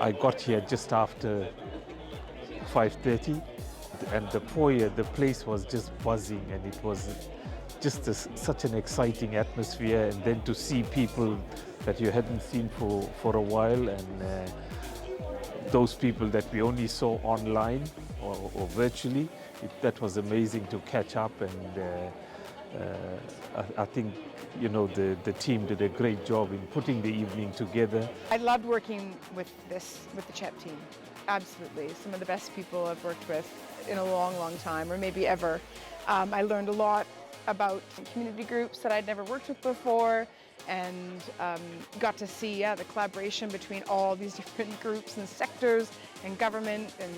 I got here just after 5:30, and the place was just buzzing, and it was just such an exciting atmosphere. And then to see people that you hadn't seen for a while, and those people that we only saw online or virtually, that was amazing to catch up. And I think the team did a great job in putting the evening together. I loved working with the CHEP team. Absolutely, some of the best people I've worked with in a long, long time, or maybe ever. I learned a lot about community groups that I'd never worked with before, and got to see the collaboration between all these different groups and sectors and government and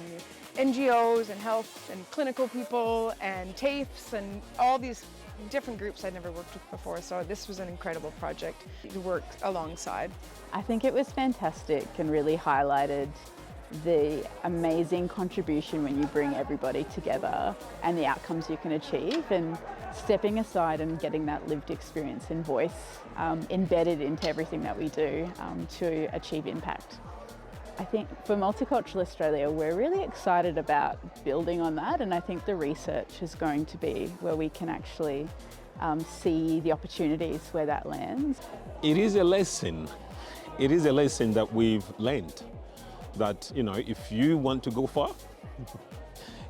NGOs and health and clinical people and TAFEs and all these different groups I'd never worked with before. So this was an incredible project to work alongside. I think it was fantastic and really highlighted the amazing contribution when you bring everybody together and the outcomes you can achieve, and stepping aside and getting that lived experience and voice embedded into everything that we do to achieve impact. I think for Multicultural Australia, we're really excited about building on that, and I think the research is going to be where we can actually see the opportunities where that lands. It is a lesson. It is a lesson that we've learned, that if you want to go far,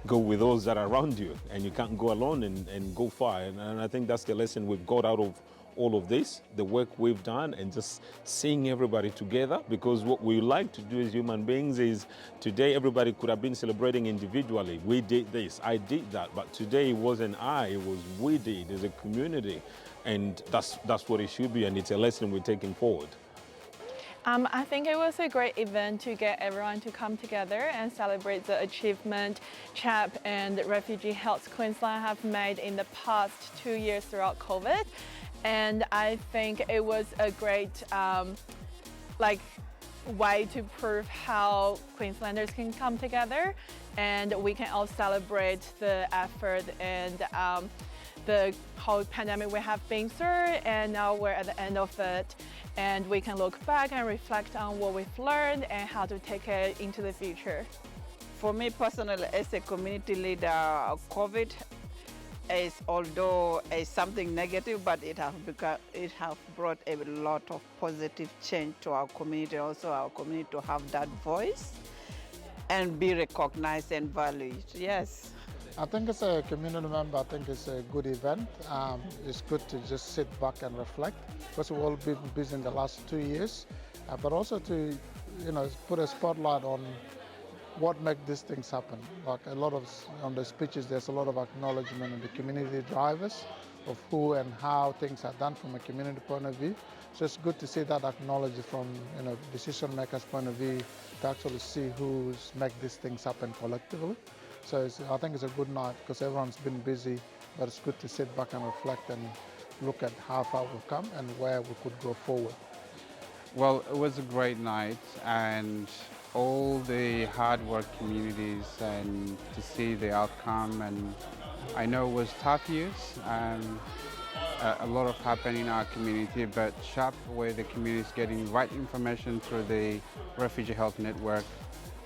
go with those that are around you, and you can't go alone and go far. And I think that's the lesson we've got out of all of this, the work we've done, and just seeing everybody together. Because what we like to do as human beings is, today everybody could have been celebrating individually. We did this, I did that, but today it wasn't I, it was we did as a community. And that's what it should be, and it's a lesson we're taking forward. I think it was a great event to get everyone to come together and celebrate the achievement CHEP and Refugee Health Queensland have made in the past 2 years throughout COVID. And I think it was a great way to prove how Queenslanders can come together, and we can all celebrate the effort and the whole pandemic we have been through, and now we're at the end of it, and we can look back and reflect on what we've learned and how to take it into the future. For me personally, as a community leader, COVID is, although is something negative, but it has brought a lot of positive change to our community. Also, our community to have that voice and be recognized and valued. Yes. I think as a community member, I think it's a good event. It's good to just sit back and reflect, because we've all been busy in the last 2 years, but also to put a spotlight on what makes these things happen. Like a lot of, on the speeches, there's a lot of acknowledgement of the community drivers of who and how things are done from a community point of view. So it's good to see that acknowledged from decision makers' point of view, to actually see who's make these things happen collectively. So I think it's a good night, because everyone's been busy, but it's good to sit back and reflect and look at how far we've come and where we could go forward. Well, it was a great night, and all the hard work communities, and to see the outcome. And I know it was tough years, and a lot of happening in our community, but CHEP, where the community is getting right information through the Refugee Health Network,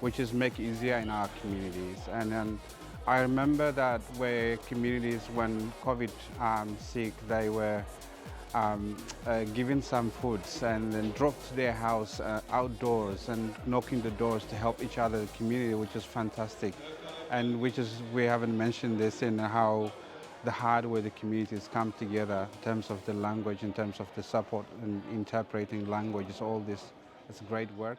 which is make easier in our communities. And then I remember that where communities, when COVID sick, they were giving some foods and then dropped to their house outdoors and knocking the doors to help each other, the community, which is fantastic. And we haven't mentioned this in how the hard way the communities come together in terms of the language, in terms of the support and interpreting languages, all this. It's great work.